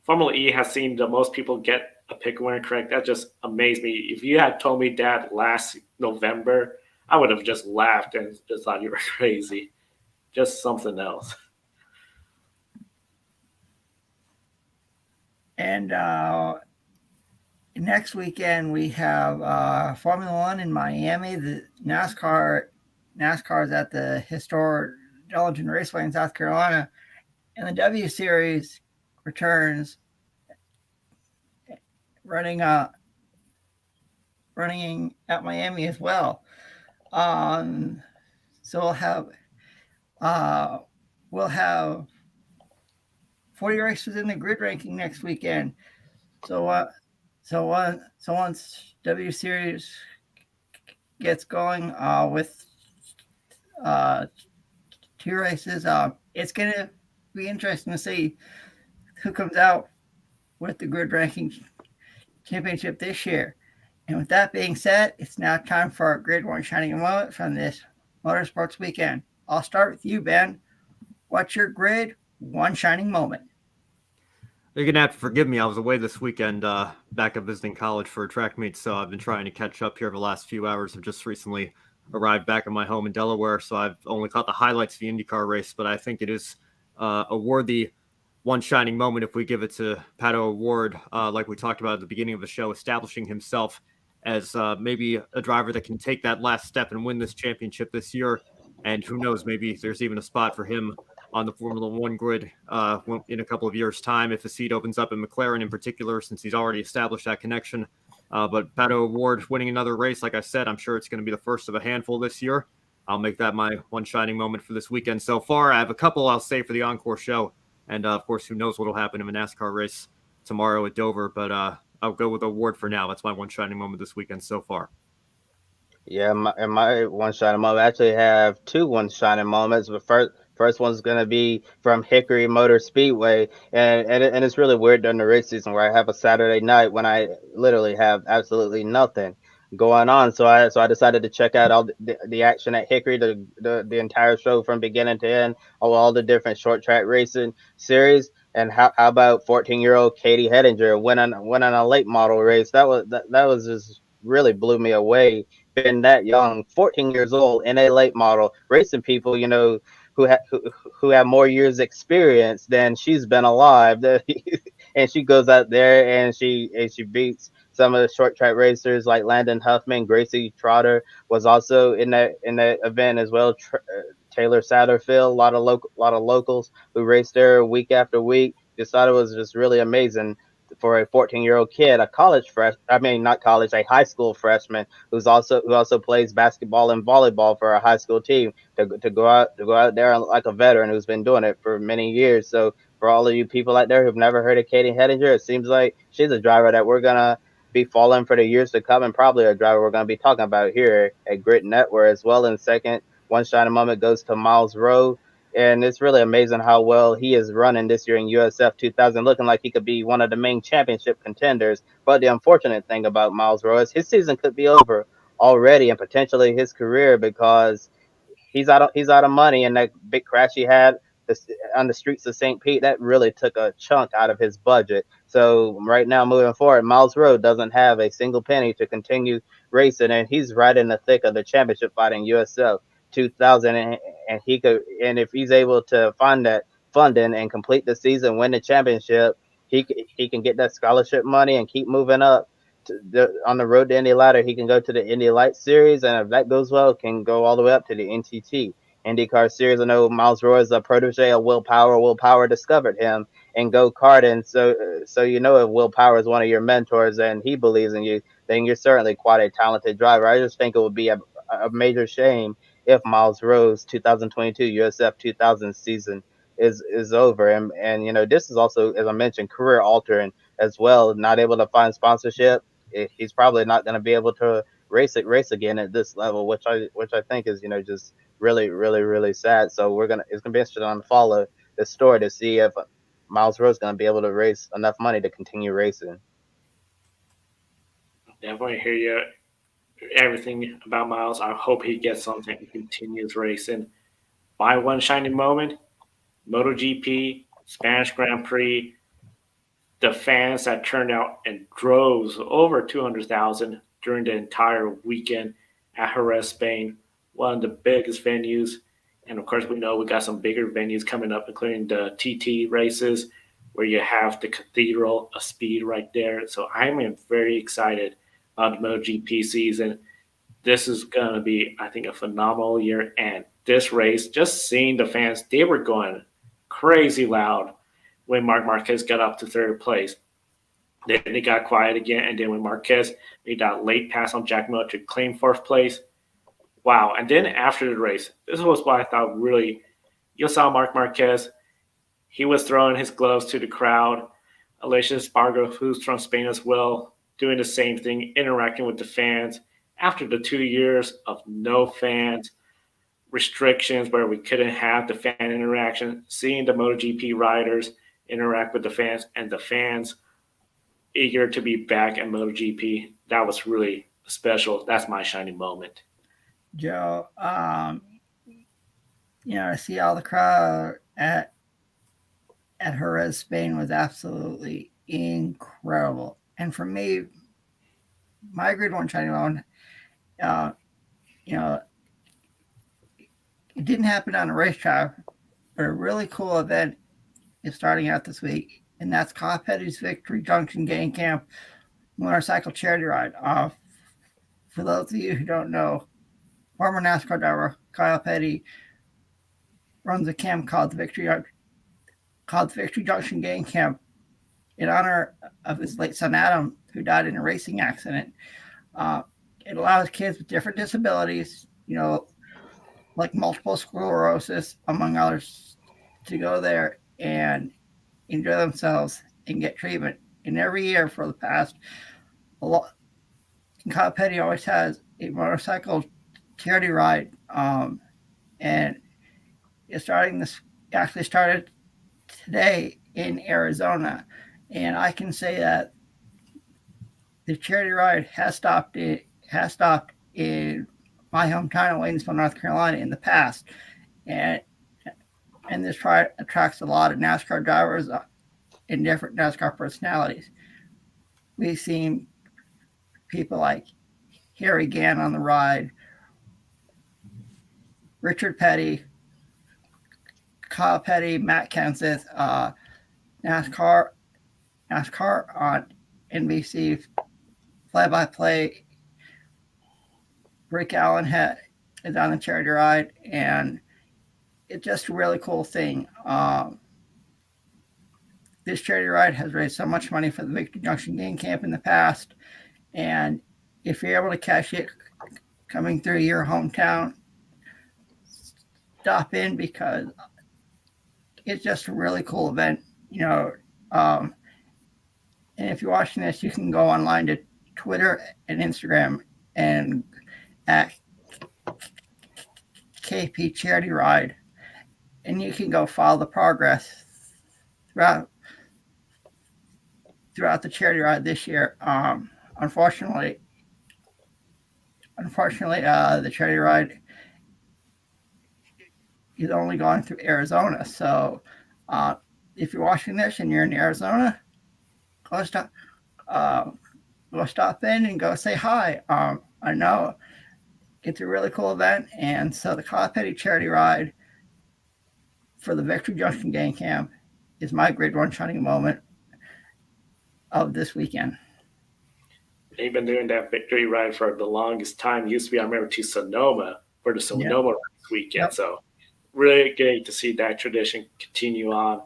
Formula E has seen the most people get a pick winner correct. That just amazed me. If you had told me that last November, I would have just laughed and just thought you were crazy. Just something else. And next weekend we have Formula One in Miami. The NASCAR is at the historic Darlington Raceway in South Carolina, and the W Series returns, running at Miami as well. So we'll have 40 races in the grid ranking next weekend. So once W Series gets going with 2 races, it's going to be interesting to see who comes out with the grid ranking championship this year. And with that being said, it's now time for our Grid One Shining Moment from this Motorsports Weekend. I'll start with you, Ben. What's your Grid One Shining Moment? You're going to have to forgive me. I was away this weekend back at visiting college for a track meet, so I've been trying to catch up here the last few hours. I've just recently arrived back at my home in Delaware, so I've only caught the highlights of the INDYCAR race, but I think it is a worthy one shining moment if we give it to Pato O'Ward, like we talked about at the beginning of the show, establishing himself as maybe a driver that can take that last step and win this championship this year. And who knows, maybe there's even a spot for him on the Formula One grid in a couple of years' time if the seat opens up in McLaren in particular, since he's already established that connection. But Pato O'Ward winning another race, like I said, I'm sure it's going to be the first of a handful this year. I'll make that my one shining moment for this weekend so far. I have a couple I'll say for the encore show. And, of course, who knows what will happen in a NASCAR race tomorrow at Dover. But I'll go with O'Ward for now. That's my one shining moment this weekend so far. Yeah, my one shining moment. I actually have two one shining moments. But first one's gonna be from Hickory Motor Speedway, and it's really weird during the race season where I have a Saturday night when I literally have absolutely nothing going on. So I decided to check out all the action at Hickory, the entire show from beginning to end, all the different short track racing series. And how about 14-year-old Katie Hettinger winning a late model race? That was just really blew me away, been that young, 14 years old in a late model, racing people, who have more years experience than she's been alive. And she goes out there and she beats some of the short track racers like Landon Huffman. Gracie Trotter was also in that event as well. Taylor Satterfield, a lot of locals who raced there week after week. Just thought it was just really amazing for a 14-year-old kid, a high school freshman who also plays basketball and volleyball for a high school team to go out there like a veteran who's been doing it for many years. So for all of you people out there who've never heard of Katie Hettinger, it seems like she's a driver that we're gonna be following for the years to come, and probably a driver we're gonna be talking about here at GRIDnet. Where as well in second, one shining moment goes to Miles Rowe. And it's really amazing how well he is running this year in USF 2000, looking like he could be one of the main championship contenders. But the unfortunate thing about Miles Rowe is his season could be over already, and potentially his career, because he's out of money. And that big crash he had on the streets of St. Pete, that really took a chunk out of his budget. So right now, moving forward, Miles Rowe doesn't have a single penny to continue racing, and he's right in the thick of the championship fight in USF 2000, and if he's able to find that funding and complete the season, win the championship, he can get that scholarship money and keep moving up on the road to Indy ladder. He can go to the Indy Light Series, and if that goes well, can go all the way up to the NTT IndyCar Series. I know Miles Rowe is a protege of Will Power. Will Power discovered him in go-karting, so if Will Power is one of your mentors and he believes in you, then you're certainly quite a talented driver. I just think it would be a major shame if Miles Rowe's 2022 USF 2000 season is over. And this is also, as I mentioned, career altering as well. Not able to find sponsorship, he's probably not going to be able to race again at this level, which I think is just really, really, really sad. So it's gonna be interesting to follow this story to see if Miles Rowe's going to be able to raise enough money to continue racing. Definitely hear you. Everything about Miles. I hope he gets something and continues racing. My one shining moment, MotoGP Spanish Grand Prix. The fans that turned out in droves, over 200,000 during the entire weekend at Jerez, Spain, one of the biggest venues. And of course, we know we got some bigger venues coming up, including the TT races, where you have the Cathedral of Speed right there. So I'm very excited about the MotoGP season. This is going to be, I think, a phenomenal year. And this race, just seeing the fans, they were going crazy loud when Marc Marquez got up to third place. Then it got quiet again. And then when Marquez made that late pass on Jack Miller to claim fourth place, wow. And then after the race, this was what I thought really, you saw Marc Marquez. He was throwing his gloves to the crowd. Alicia Espargaro, who's from Spain as well, doing the same thing, interacting with the fans. After the 2 years of no fans, restrictions where we couldn't have the fan interaction, seeing the MotoGP riders interact with the fans and the fans eager to be back at MotoGP, that was really special. That's my shining moment. Joe, I see all the crowd at Jerez, Spain was absolutely incredible. And for me, my grade one shining moment, it didn't happen on a racetrack, but a really cool event is starting out this week, and that's Kyle Petty's Victory Junction Game Camp motorcycle charity ride. For those of you who don't know, former NASCAR driver Kyle Petty runs a camp called the Victory Junction Game Camp in honor of his late son Adam, who died in a racing accident. It allows kids with different disabilities, like multiple sclerosis, among others, to go there and enjoy themselves and get treatment. And every year for the past, Kyle Petty always has a motorcycle charity ride, and it's actually started today in Arizona, and I can say that the charity ride has stopped in my hometown of Wadensville, North Carolina in the past, and this ride attracts a lot of NASCAR drivers and different NASCAR personalities. We've seen people like Harry Gann on the ride, Richard Petty, Kyle Petty, Matt Kenseth, NASCAR on NBC play-by-play. Rick Allen is on the charity ride, and it's just a really cool thing. This charity ride has raised so much money for the Victory Junction Game Camp in the past, and if you're able to catch it coming through your hometown, stop in, because it's just a really cool event, and if you're watching this, you can go online to Twitter and Instagram and at KP Charity Ride, and you can go follow the progress throughout the charity ride this year. Unfortunately, the charity ride is only going through Arizona. So if you're watching this and you're in Arizona, go stop in and go say hi. I know it's a really cool event, and so the Kyle Petty charity ride for the Victory Junction Game Camp is my Grid 1 shining moment of this weekend. They've been doing that victory ride for the longest time. Used to be, I remember, to Sonoma for the Sonoma weekend. Yep. So really great to see that tradition continue on.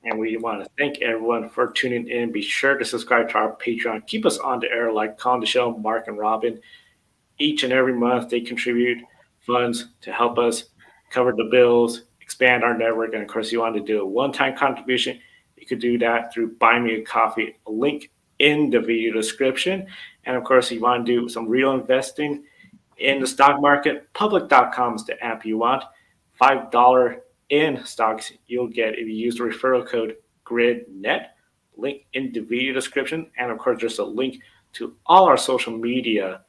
And we want to thank everyone for tuning in. Be sure to subscribe to our Patreon. Keep us on the air like Con the Show, Mark and Robin. Each and every month, they contribute funds to help us cover the bills, expand our network. And, of course, you want to do a one-time contribution, you could do that through Buy Me a Coffee, a link in the video description. And, of course, you want to do some real investing in the stock market, public.com is the app you want. $5 in stocks you'll get if you use the referral code GRIDnet, link in the video description. And of course, there's a link to all our social media,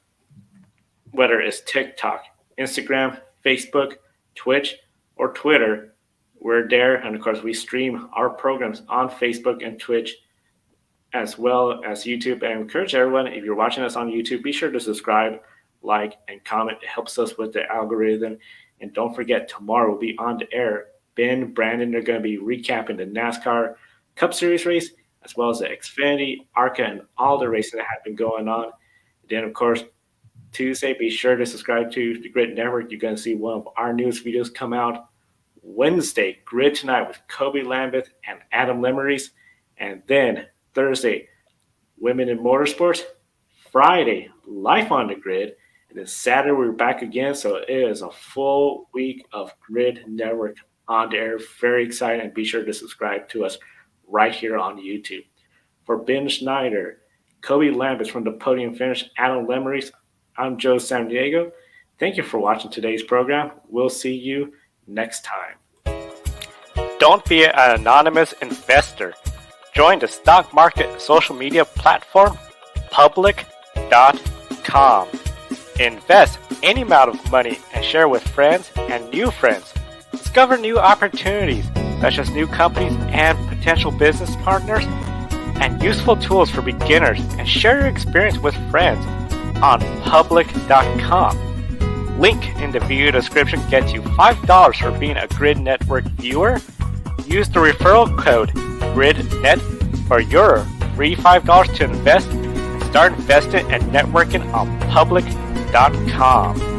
whether it's TikTok, Instagram, Facebook, Twitch, or Twitter. We're there. And of course, we stream our programs on Facebook and Twitch, as well as YouTube. And I encourage everyone, if you're watching us on YouTube, be sure to subscribe, like, and comment. It helps us with the algorithm. And don't forget, tomorrow we'll be on the air. Ben, Brandon are going to be recapping the NASCAR Cup Series race, as well as the Xfinity, ARCA, and all the races that have been going on. And then, of course, Tuesday, be sure to subscribe to the Grid Network. You're going to see one of our newest videos come out. Wednesday, Grid Tonight with Kobe Lambeth and Adam Lemeries. And then Thursday, Women in Motorsports. Friday, Life on the Grid. And then Saturday, we're back again. So it is a full week of Grid Network on the air. Very exciting. And be sure to subscribe to us right here on YouTube. For Ben Schneider, Kobe Lambert from the Podium Finish, Adam Lemeries, I'm Joe San Diego. Thank you for watching today's program. We'll see you next time. Don't be an anonymous investor. Join the stock market social media platform, public.com. Invest any amount of money and share with friends and new friends. Discover new opportunities, such as new companies and potential business partners, and useful tools for beginners, and share your experience with friends on public.com. Link in the video description gets you $5 for being a Grid Network viewer. Use the referral code GRIDnet for your free $5 to invest and start investing and networking on public.com.